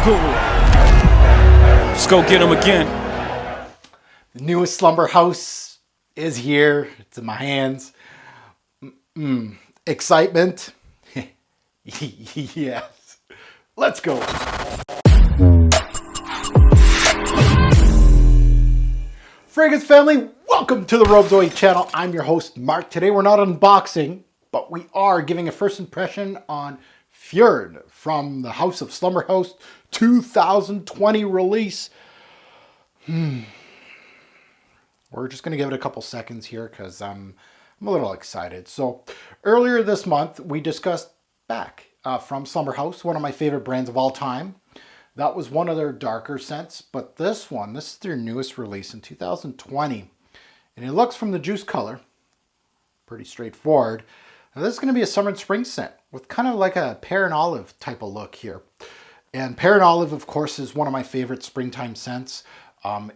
Let's go get him again. The newest Slumberhouse is here. It's in my hands. Excitement. Yes. Let's go. Fragrance family, welcome to the Robezoe channel. I'm your host, Mark. Today we're not unboxing, but we are giving a first impression on Fjerne from the House of Slumberhouse 2020 release. We're just going to give it a couple seconds here because I'm a little excited. So earlier this month, we discussed Back from Slumberhouse, one of my favorite brands of all time. That was one of their darker scents, but this is their newest release in 2020. And it looks from the juice color, pretty straightforward. Now this is going to be a summer and spring scent with kind of like a pear and olive type of look here. And pear and olive, of course, is one of my favorite springtime scents.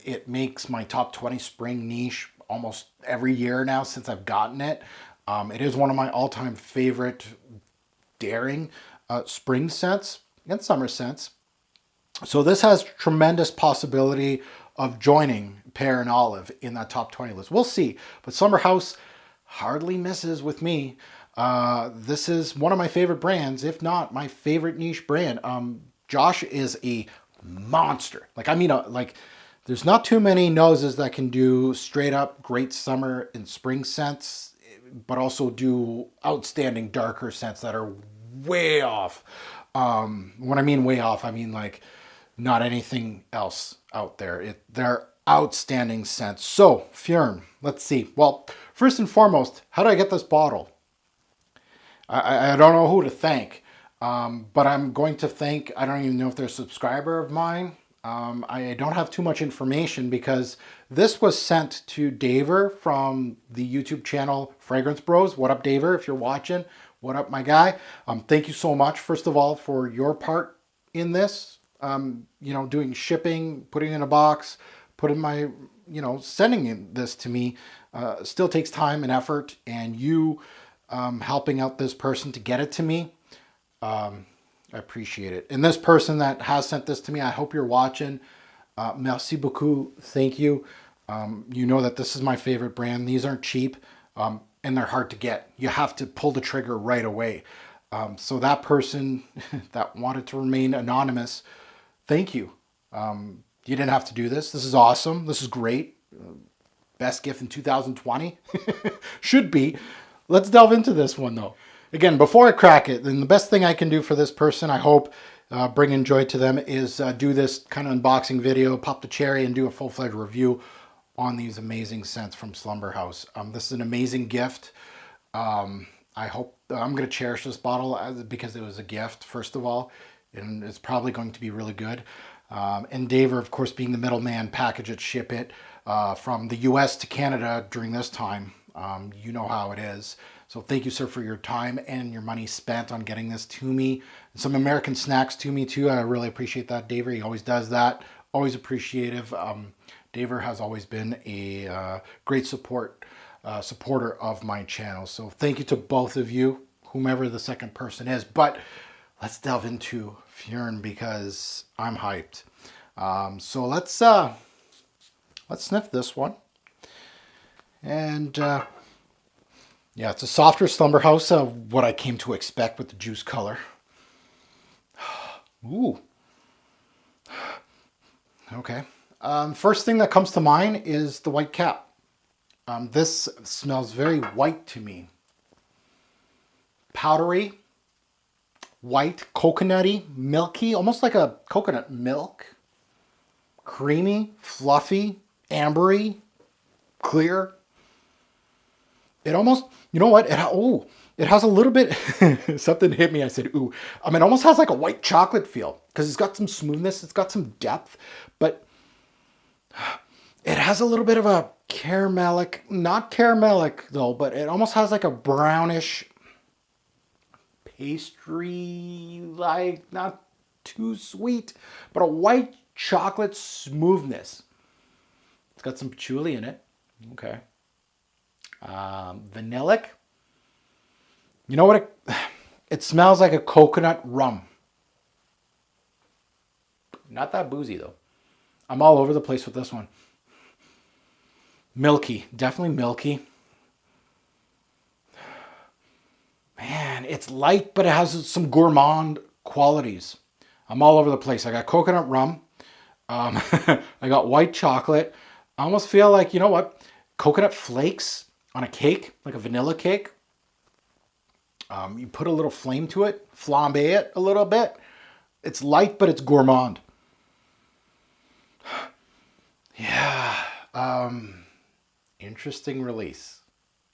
It makes my top 20 spring niche almost every year now since I've gotten it. It is one of my all-time favorite daring spring scents and summer scents. So this has tremendous possibility of joining pear and olive in that top 20 list. We'll see. But Slumberhouse hardly misses with me. This is one of my favorite brands, if not my favorite niche brand. Josh is a monster. There's not too many noses that can do straight up great summer and spring scents, but also do outstanding darker scents that are way off. When I mean way off, I mean like not anything else out there. They're outstanding scents. So, Fjerne, let's see. Well, first and foremost, how do I get this bottle? I don't know who to thank, but I'm going to thank, I don't even know if they're a subscriber of mine. I don't have too much information because this was sent to Daver from the YouTube channel Fragrance Bros. What up, Daver, if you're watching? What up, my guy? Thank you so much, first of all, for your part in this. Doing shipping, putting in a box, sending this to me still takes time and effort, and you helping out this person to get it to me, I appreciate it. And this person that has sent this to me, I hope you're watching. Merci beaucoup. Thank you. You know that this is my favorite brand. These aren't cheap, and they're hard to get. You have to pull the trigger right away. So that person that wanted to remain anonymous, thank you. You didn't have to do this. This is awesome. This is great. Best gift in 2020. Should be. Let's delve into this one though. Again, before I crack it, then the best thing I can do for this person, I hope, bringing joy to them, is do this kind of unboxing video, pop the cherry, and do a full-fledged review on these amazing scents from Slumberhouse. This is an amazing gift. I hope I'm going to cherish this bottle because it was a gift, first of all, and it's probably going to be really good. And Daver, of course, being the middleman, package it, ship it from the US to Canada during this time. You know how it is. So thank you, sir, for your time and your money spent on getting this to me. And some American snacks to me, too. I really appreciate that, Daver. He always does that. Always appreciative. Daver has always been a great supporter of my channel. So thank you to both of you, whomever the second person is. But let's delve into Fjerne because I'm hyped. So let's sniff this one. And yeah, it's a softer Slumberhouse of what I came to expect with the juice color. Ooh. Okay. First thing that comes to mind is the white cap. This smells very white to me. Powdery, white, coconutty, milky, almost like a coconut milk. Creamy, fluffy, ambery, clear. It almost, you know what? It has a little bit, something hit me. I said, ooh. It almost has like a white chocolate feel because it's got some smoothness. It's got some depth, but it has a little bit of a caramelic, not caramelic though, but it almost has like a brownish pastry, like not too sweet, but a white chocolate smoothness. It's got some patchouli in it. Okay. Vanillic. You know what? It smells like a coconut rum. Not that boozy though. I'm all over the place with this one. Milky, definitely milky. Man, it's light, but it has some gourmand qualities. I'm all over the place. I got coconut rum. I got white chocolate. I almost feel like, you know what? Coconut flakes on a cake, like a vanilla cake. You put a little flame to it, flambe it a little bit. It's light, but it's gourmand. Yeah. Interesting release.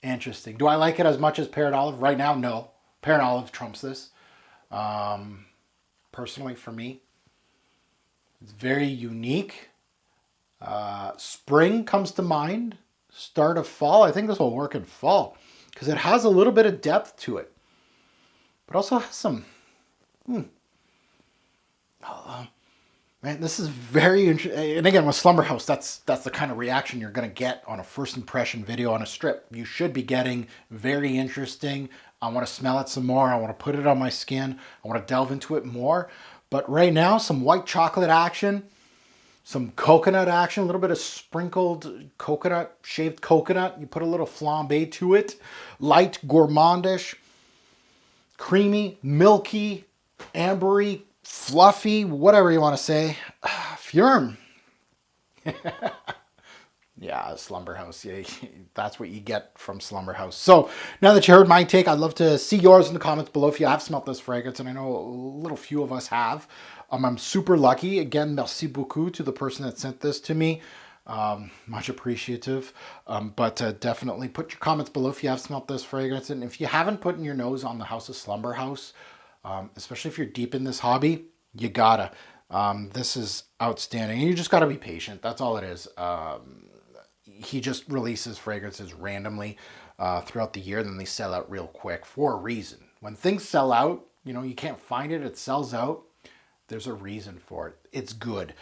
Interesting. Do I like it as much as Pear and Olive? Right now, no. Pear and Olive trumps this. Personally, for me, it's very unique. Spring comes to mind. Start of fall. I think this will work in fall because it has a little bit of depth to it, but also has some. Man, this is very interesting. And again, with Slumberhouse, that's the kind of reaction you're going to get on a first impression video on a strip. You should be getting very interesting. I want to smell it some more. I want to put it on my skin. I want to delve into it more. But right now, some white chocolate action, some coconut action, a little bit of sprinkled coconut, shaved coconut. You put a little flambe to it. Light, gourmandish, creamy, milky, ambery, fluffy, whatever you want to say. Fjerne. Yeah, Slumberhouse. Yeah, that's what you get from Slumberhouse. So now that you heard my take, I'd love to see yours in the comments below if you have smelt this fragrance, and I know a little few of us have. I'm super lucky. Again, merci beaucoup to the person that sent this to me. Much appreciative. But definitely put your comments below if you have smelt this fragrance, and if you haven't put your nose on the House of Slumberhouse, especially if you're deep in this hobby, you gotta. This is outstanding. You just gotta be patient. That's all it is. He just releases fragrances randomly throughout the year, and then they sell out real quick for a reason. When things sell out, you know, you can't find it, it sells out. There's a reason for it. It's good.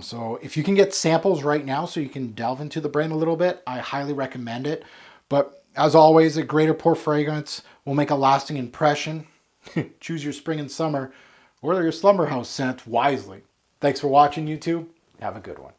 So if you can get samples right now so you can delve into the brand a little bit, I highly recommend it. But as always, a greater pour fragrance will make a lasting impression. Choose your spring and summer or your Slumberhouse scent wisely. Thanks for watching, YouTube. Have a good one.